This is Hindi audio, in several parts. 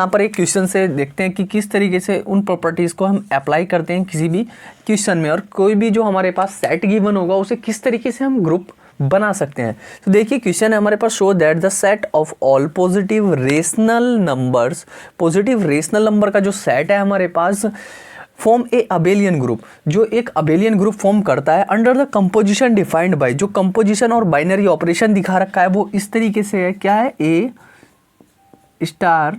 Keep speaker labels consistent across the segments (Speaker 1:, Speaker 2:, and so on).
Speaker 1: यहाँ पर एक क्वेश्चन से देखते हैं कि किस तरीके से उन प्रॉपर्टीज़ को हम अप्लाई करते हैं किसी भी क्वेश्चन में, और कोई भी जो हमारे पास सेट गिवन होगा उसे किस तरीके से हम ग्रुप बना सकते हैं। तो देखिए क्वेश्चन है हमारे पास, show that the set of all positive rational numbers, positive rational number का जो सेट है हमारे पास, फॉर्म ए अबेलियन ग्रुप, जो एक अबेलियन ग्रुप फॉर्म करता है under the composition defined by, जो कंपोजिशन और बाइनरी ऑपरेशन दिखा रखा है वो इस तरीके से है, क्या है, ए star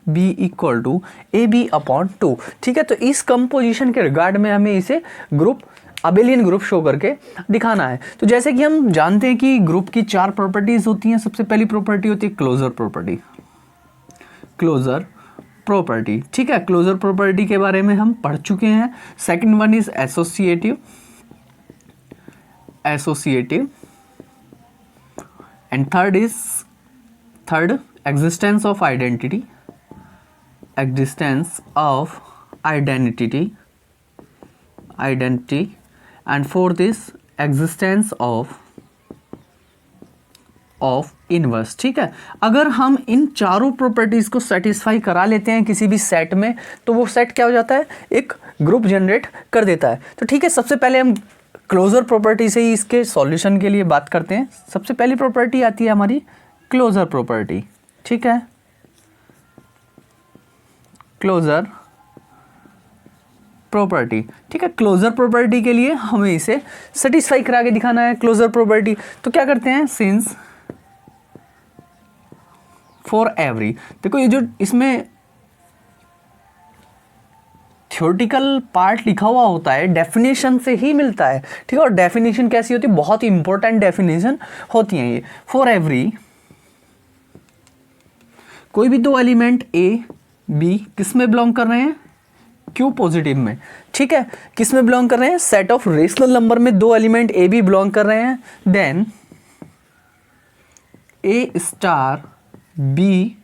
Speaker 1: B equal to A B upon 2। ठीक है, तो इस कंपोजिशन के रिगार्ड में हमें इसे ग्रुप अबेलियन ग्रुप शो करके दिखाना है। तो जैसे कि हम जानते हैं कि ग्रुप की 4 प्रॉपर्टीज होती हैं। सबसे पहली प्रॉपर्टी होती है क्लोजर प्रॉपर्टी, क्लोजर प्रॉपर्टी। ठीक है, क्लोजर प्रॉपर्टी के बारे में हम पढ़ चुके हैं। Second one is associative, associative, and third existence of identity, existence of identity, and fourth is existence of inverse। ठीक है, अगर हम इन चारों प्रॉपर्टीज को सेटिस्फाई करा लेते हैं किसी भी सेट में तो वो सेट क्या हो जाता है, एक ग्रुप जनरेट कर देता है। तो ठीक है, सबसे पहले हम क्लोजर प्रॉपर्टी से ही इसके सॉल्यूशन के लिए बात करते हैं। सबसे पहली प्रॉपर्टी आती है हमारी क्लोजर प्रॉपर्टी। ठीक है, क्लोजर प्रॉपर्टी। ठीक है, क्लोजर प्रॉपर्टी के लिए हमें इसे सेटिस्फाई करा के दिखाना है क्लोजर प्रॉपर्टी। तो क्या करते हैं, सिंस फॉर एवरी, देखो ये जो इसमें थ्योरेटिकल पार्ट लिखा हुआ होता है डेफिनेशन से ही मिलता है। ठीक है, और डेफिनेशन कैसी होती है, बहुत ही इंपॉर्टेंट डेफिनेशन होती है ये। फॉर एवरी, कोई भी 2 एलिमेंट ए बी किस में बिलोंग कर रहे हैं, क्यू पॉजिटिव में। ठीक है, किस में बिलोंग कर रहे हैं, सेट ऑफ रेशनल नंबर में 2 एलिमेंट ए बी बिलोंग कर रहे हैं। Then A star B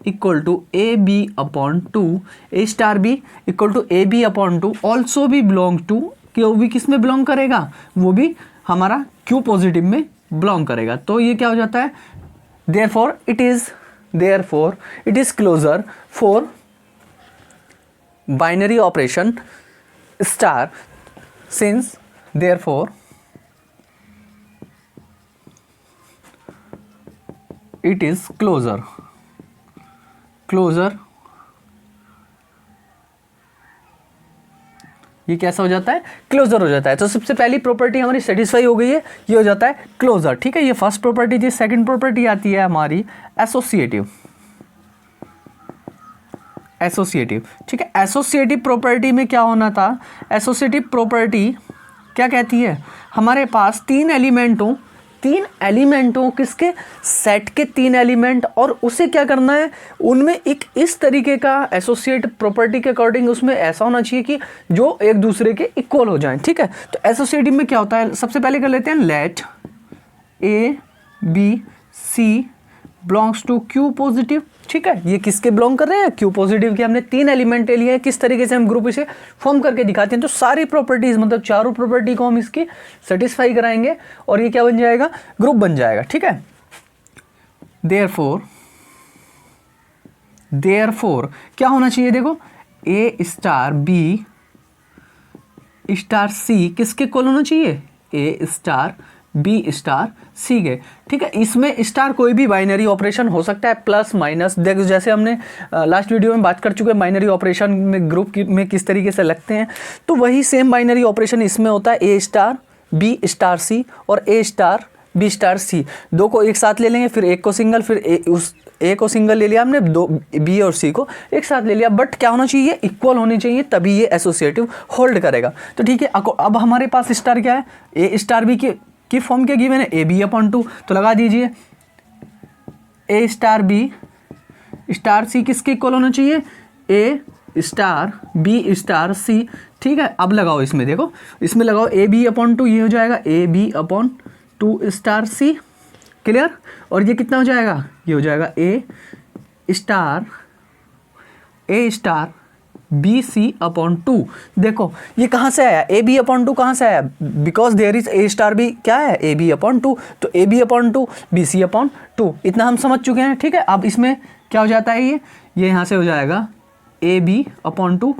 Speaker 1: equal to A B upon 2, A star B equal to A B upon 2 also भी बिलोंग टू, क्यों भी किस में बिलोंग करेगा, वो भी हमारा क्यू पॉजिटिव में बिलोंग करेगा। तो ये क्या हो जाता है, therefore it is closer for binary operation star, since therefore it is closer ये कैसा हो जाता है, क्लोजर हो जाता है। तो सबसे पहली प्रॉपर्टी हमारी सेटिस्फाई हो गई है, ये हो जाता है क्लोजर। ठीक है, ये फर्स्ट प्रॉपर्टी थी। सेकंड प्रॉपर्टी आती है हमारी एसोसिएटिव, एसोसिएटिव। ठीक है, एसोसिएटिव प्रॉपर्टी में क्या होना था, एसोसिएटिव प्रॉपर्टी क्या कहती है, हमारे पास 3 एलिमेंटों किसके, सेट के 3 एलिमेंट, और उसे क्या करना है, उनमें एक इस तरीके का एसोसिएट प्रॉपर्टी के अकॉर्डिंग उसमें ऐसा होना चाहिए कि जो एक दूसरे के इक्वल हो जाएं। ठीक है, तो एसोसिएटिव में क्या होता है, सबसे पहले कर लेते हैं, let A B C belongs to Q positive. ठीक है, ये किसके बिलोंग कर रहे हैं, क्यू पॉजिटिव के। हमने 3 एलिमेंट लिए हैं, किस तरीके से हम ग्रुप इसे फॉर्म करके दिखाते हैं। तो सारी प्रॉपर्टीज मतलब चारों प्रॉपर्टी को हम इसकी सेटिस्फाई कराएंगे और ये क्या बन जाएगा, ग्रुप बन जाएगा। ठीक है, देयरफॉर क्या होना चाहिए, देखो ए स्टार बी स्टार सी किसके इक्वल होना चाहिए, ए स्टार बी स्टार सी के। ठीक है, इसमें स्टार कोई भी बाइनरी ऑपरेशन हो सकता है, प्लस माइनस। देखो जैसे हमने लास्ट वीडियो में बात कर चुके हैं बाइनरी ऑपरेशन में ग्रुप में किस तरीके से लगते हैं, तो वही सेम बाइनरी ऑपरेशन इसमें होता है, ए स्टार बी स्टार सी और ए स्टार बी स्टार सी। 2 को एक साथ ले लेंगे, फिर एक को सिंगल, फिर उस ए को सिंगल ले लिया हमने, 2 बी और सी को एक साथ ले लिया। बट क्या होना चाहिए, इक्वल होने चाहिए, तभी ये एसोसिएटिव होल्ड करेगा। तो ठीक है, अब हमारे पास स्टार क्या है, ए स्टार बी की फॉर्म क्या गिवन है, ए बी अपॉन 2, तो लगा दीजिए ए स्टार बी स्टार सी किसके इक्वल होना चाहिए, ए स्टार बी स्टार सी। ठीक है, अब लगाओ इसमें, देखो इसमें लगाओ ए बी अपॉन 2, ये हो जाएगा a B upon 2 star c. Clear, और ये कितना हो जाएगा, ये हो जाएगा a star b C upon two. देखो ये कहाँ से आया, ए बी अपॉन टू कहाँ से आया, because there is A star B क्या है, ए बी अपॉन टू, तो A B upon two B C upon two, इतना हम समझ चुके हैं। ठीक है, अब इसमें क्या हो जाता है, ये यहाँ से हो जाएगा ए बी अपॉन टू।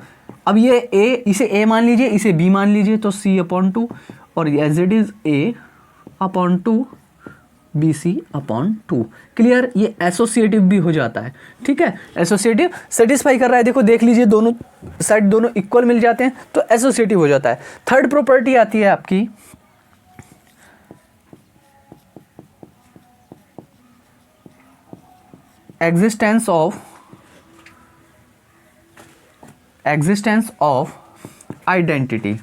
Speaker 1: अब ये ए, इसे ए मान लीजिए, इसे बी मान लीजिए, तो सी अपॉन टू, और as it is A upon two B C upon two. Clear, ये एसोसिएटिव भी हो जाता है। ठीक है, एसोसिएटिव सेटिस्फाई कर रहा है, देखो देख लीजिए दोनों साइड दोनों इक्वल मिल जाते हैं तो एसोसिएटिव हो जाता है। थर्ड प्रॉपर्टी आती है आपकी existence of identity.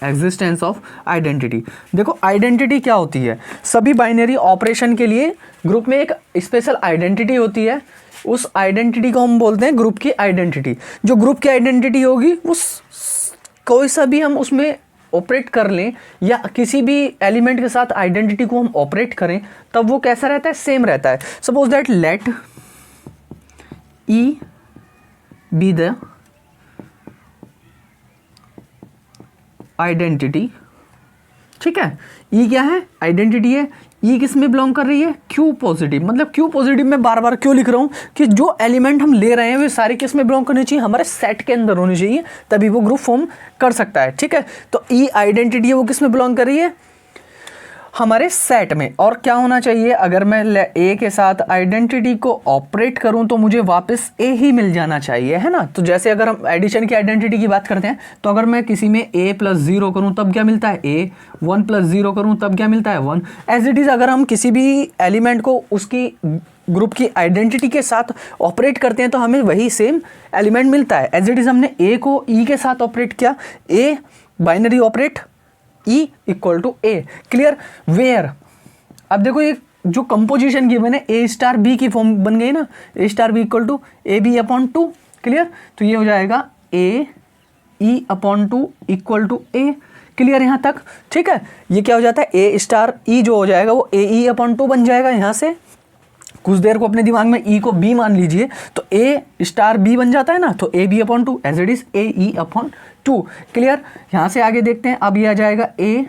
Speaker 1: Existence of identity, देखो आइडेंटिटी क्या होती है, सभी बाइनरी ऑपरेशन के लिए ग्रुप में एक स्पेशल आइडेंटिटी होती है, उस आइडेंटिटी को हम बोलते हैं ग्रुप की आइडेंटिटी। जो ग्रुप की आइडेंटिटी होगी उस कोई सा भी हम उसमें ऑपरेट कर लें या किसी भी एलिमेंट के साथ आइडेंटिटी को हम ऑपरेट करें तब वो कैसा रहता है, सेम रहता है। Suppose that let E be the identity. ठीक है, ई क्या है, आइडेंटिटी है, ई किस में बिलोंग कर रही है, क्यू पॉजिटिव। मतलब क्यू पॉजिटिव में बार बार क्यों लिख रहा हूं कि जो एलिमेंट हम ले रहे हैं वे सारे किस में बिलोंग करने चाहिए, हमारे सेट के अंदर होने चाहिए, तभी वो ग्रुप फॉर्म कर सकता है। ठीक है, तो ई आइडेंटिटी है वो किस में बिलोंग कर रही है, हमारे सेट में। और क्या होना चाहिए, अगर मैं ए के साथ आइडेंटिटी को ऑपरेट करूं तो मुझे वापस ए ही मिल जाना चाहिए, है ना। तो जैसे अगर हम एडिशन की आइडेंटिटी की बात करते हैं तो अगर मैं किसी में ए प्लस जीरो करूं तब क्या मिलता है ए, वन प्लस जीरो करूं तब क्या मिलता है वन। एज इट इज अगर हम किसी भी एलिमेंट को उसकी ग्रुप की आइडेंटिटी के साथ ऑपरेट करते हैं तो हमें वही सेम एलिमेंट मिलता है। एज इट इज हमने ए को ई के साथ ऑपरेट किया, a binary operate E equal to a. Clear, where अब देखो ये जो कंपोजिशन गिवन है ए स्टार बी की फॉर्म बन गई ना, a star B equal to A B upon two. Clear, तो ये हो जाएगा a e upon two equal to a. Clear यहाँ तक, ठीक है। ये क्या हो जाता है, ए स्टार ई जो हो जाएगा वो ए ई अपॉन टू बन जाएगा। यहाँ से कुछ देर को अपने दिमाग में ई को बी मान लीजिए तो ए स्टार बी बन जाता है ना, तो A B upon two as it is a e upon two. Clear, यहाँ से आगे देखते हैं, अब ये आ जाएगा a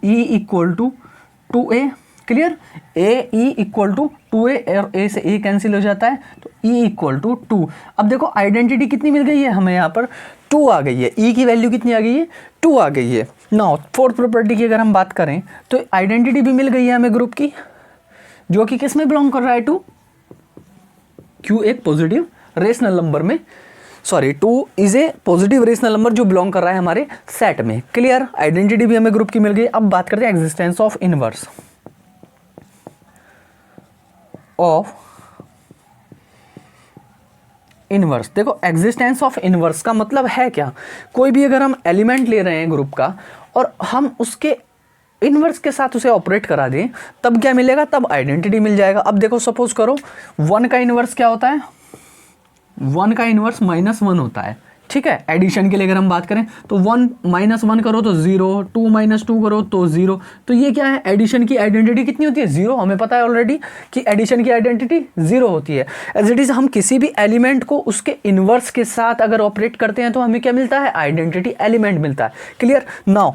Speaker 1: e equal to two a. Clear, a e equal to two a, और ए से ए कैंसिल हो जाता है तो ई इक्वल टू टू। अब देखो आइडेंटिटी कितनी मिल गई है हमें, यहाँ पर टू आ गई है, ई की वैल्यू कितनी आ गई है, टू आ गई है। नाउ फोर्थ प्रॉपर्टी की अगर हम बात करें तो आइडेंटिटी भी मिल गई है हमें ग्रुप की, जो कि किस में बिलोंग कर रहा है, टू क्यू एक पॉजिटिव रेशनल नंबर में, sorry two is a positive rational number जो बिलोंग कर रहा है हमारे सेट में। क्लियर, आइडेंटिटी भी हमें ग्रुप की मिल गई। अब बात करते हैं एग्जिस्टेंस ऑफ इनवर्स देखो एग्जिस्टेंस ऑफ इनवर्स का मतलब है क्या, कोई भी अगर हम एलिमेंट ले रहे हैं ग्रुप का और हम उसके इनवर्स के साथ उसे ऑपरेट करा दें तब क्या मिलेगा, तब आइडेंटिटी मिल जाएगा। अब देखो सपोज करो वन का इनवर्स क्या होता है, वन का इनवर्स माइनस वन होता है। ठीक है, एडिशन के लिए अगर हम बात करें तो वन माइनस वन करो तो जीरो, टू माइनस टू करो तो जीरो। तो ये क्या है, एडिशन की आइडेंटिटी कितनी होती है, जीरो। हमें पता है ऑलरेडी कि एडिशन की आइडेंटिटी जीरो होती है। एज इट इज हम किसी भी एलिमेंट को उसके इनवर्स के साथ अगर ऑपरेट करते हैं तो हमें क्या मिलता है, आइडेंटिटी एलिमेंट मिलता है। क्लियर, नाउ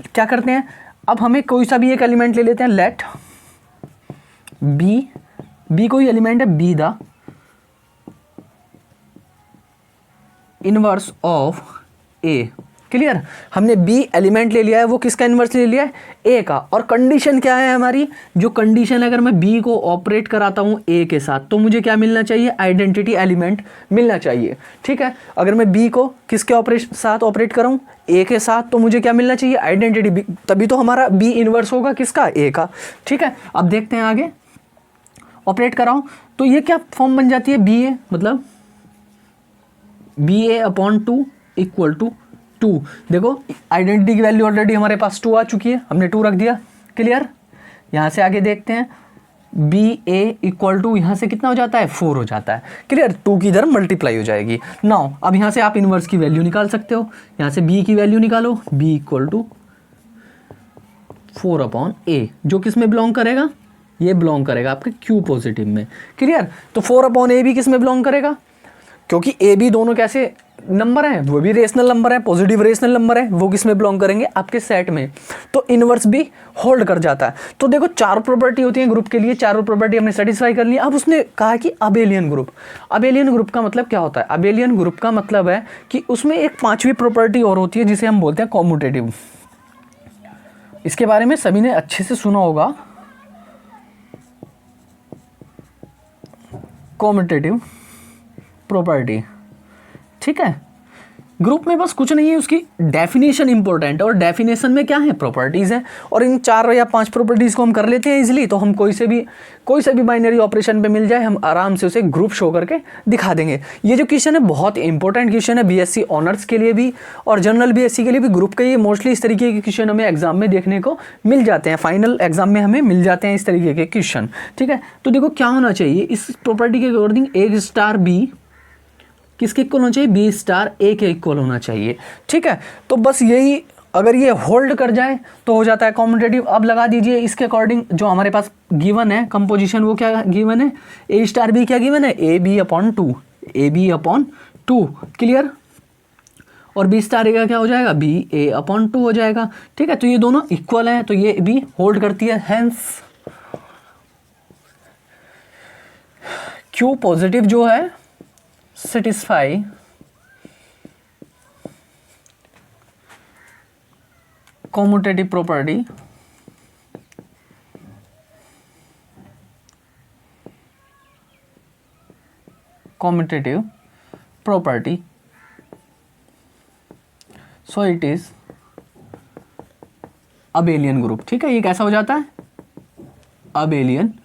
Speaker 1: क्या करते हैं, अब हमें कोई सा भी एक एलिमेंट ले लेते हैं, लेट बी कोई एलिमेंट है, be the inverse of A. Clear, हमने बी एलिमेंट ले लिया है, वो किसका इनवर्स ले लिया है, ए का। और कंडीशन क्या है हमारी, जो कंडीशन अगर मैं बी को ऑपरेट कराता हूं ए के साथ तो मुझे क्या मिलना चाहिए, आइडेंटिटी एलिमेंट मिलना चाहिए। ठीक है, अगर मैं बी को किसके साथ ऑपरेट कराऊं, ए के साथ, तो मुझे क्या मिलना चाहिए, आइडेंटिटी, तभी तो हमारा बी इनवर्स होगा किसका, ए का। ठीक है, अब देखते हैं आगे, ऑपरेट कराऊं तो ये क्या फॉर्म बन जाती है, बी ए, मतलब B A upon two equal to two. देखो आइडेंटिटी की वैल्यू ऑलरेडी हमारे पास टू आ चुकी है, हमने टू रख दिया। क्लियर, यहाँ से आगे देखते हैं, बी ए इक्वल टू यहाँ से कितना हो जाता है, फोर हो जाता है। क्लियर, टू की इधर मल्टीप्लाई हो जाएगी। नाउ अब यहाँ से आप इनवर्स की वैल्यू निकाल सकते हो, यहाँ से बी की वैल्यू निकालो, b equal to four upon a, जो किस में बिलोंग करेगा, ये बिलोंग करेगा आपके क्यू पॉजिटिव में। क्लियर, तो फोर अपॉन ए भी किस में बिलोंग करेगा, क्योंकि ए बी दोनों कैसे नंबर हैं, वो भी रेशनल नंबर है, पॉजिटिव रेशनल नंबर है, वो किस में बिलोंग करेंगे, आपके सेट में, तो इनवर्स भी होल्ड कर जाता है। तो देखो चार प्रॉपर्टी होती है ग्रुप के लिए, चारों प्रॉपर्टी हमने सेटिस्फाई कर ली। अब उसने कहा कि अबेलियन ग्रुप, अबेलियन ग्रुप का मतलब क्या होता है, अबेलियन ग्रुप का मतलब है कि उसमें एक पांचवी प्रॉपर्टी और होती है जिसे हम बोलते हैं कॉम्यूटेटिव। इसके बारे में सभी ने अच्छे से सुना होगा, कॉम्यूटेटिव प्रॉपर्टी, ठीक है। ग्रुप में बस कुछ नहीं है, उसकी डेफिनेशन इंपॉर्टेंट है, और डेफिनेशन में क्या है, प्रॉपर्टीज है, और इन 4 या 5 प्रॉपर्टीज को हम कर लेते हैं इजीली, तो हम कोई से भी बाइनरी ऑपरेशन पे मिल जाए, हम आराम से उसे ग्रुप शो करके दिखा देंगे। ये जो क्वेश्चन है बहुत इंपॉर्टेंट क्वेश्चन है, बीएससी ऑनर्स के लिए भी और जनरल बीएससी के लिए भी। ग्रुप के ये मोस्टली इस तरीके के क्वेश्चन हमें एग्जाम में देखने को मिल जाते हैं, फाइनल एग्जाम में हमें मिल जाते हैं इस तरीके के क्वेश्चन, ठीक है। तो देखो क्या होना चाहिए इस प्रॉपर्टी के अकॉर्डिंग, ए स्टार बी किसके इक्वल होना चाहिए, बी स्टार ए के इक्वल होना चाहिए, ठीक है। तो बस यही, अगर ये होल्ड कर जाए तो हो जाता है कॉम्यूटेटिव। अब लगा दीजिए इसके अकॉर्डिंग जो हमारे पास गिवन है कंपोजिशन, वो क्या गिवन है, ए स्टार बी क्या गिवन है, A B upon two, A B upon two, clear. और बी स्टार ए का क्या हो जाएगा, बी ए अपॉन टू हो जाएगा, ठीक है। तो ये दोनों इक्वल हैं, तो ये भी होल्ड करती है, हेंस क्यू पॉजिटिव जो है satisfy commutative property, commutative property, so it is abelian group, ठीक है। ये कैसा हो जाता है, abelian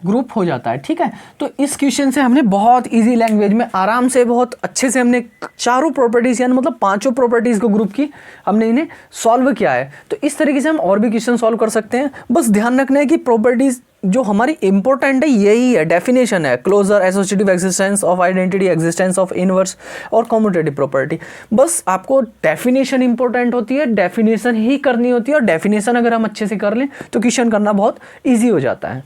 Speaker 1: ग्रुप हो जाता है, ठीक है। तो इस क्वेश्चन से हमने बहुत इजी लैंग्वेज में आराम से बहुत अच्छे से हमने चारों प्रॉपर्टीज यानी मतलब पांचों प्रॉपर्टीज को ग्रुप की हमने इन्हें सॉल्व किया है। तो इस तरीके से हम और भी क्वेश्चन सॉल्व कर सकते हैं। बस ध्यान रखना है कि प्रॉपर्टीज जो हमारी इंपॉर्टेंट है यही है, डेफिनेशन है, closure, associative existence of identity, existence of inverse और कॉम्यूटेटिव प्रॉपर्टी। बस आपको डेफिनेशन इंपॉर्टेंट होती है, डेफिनेशन ही करनी होती है, और डेफिनेशन अगर हम अच्छे से कर लें तो क्वेश्चन करना बहुत ईजी हो जाता है।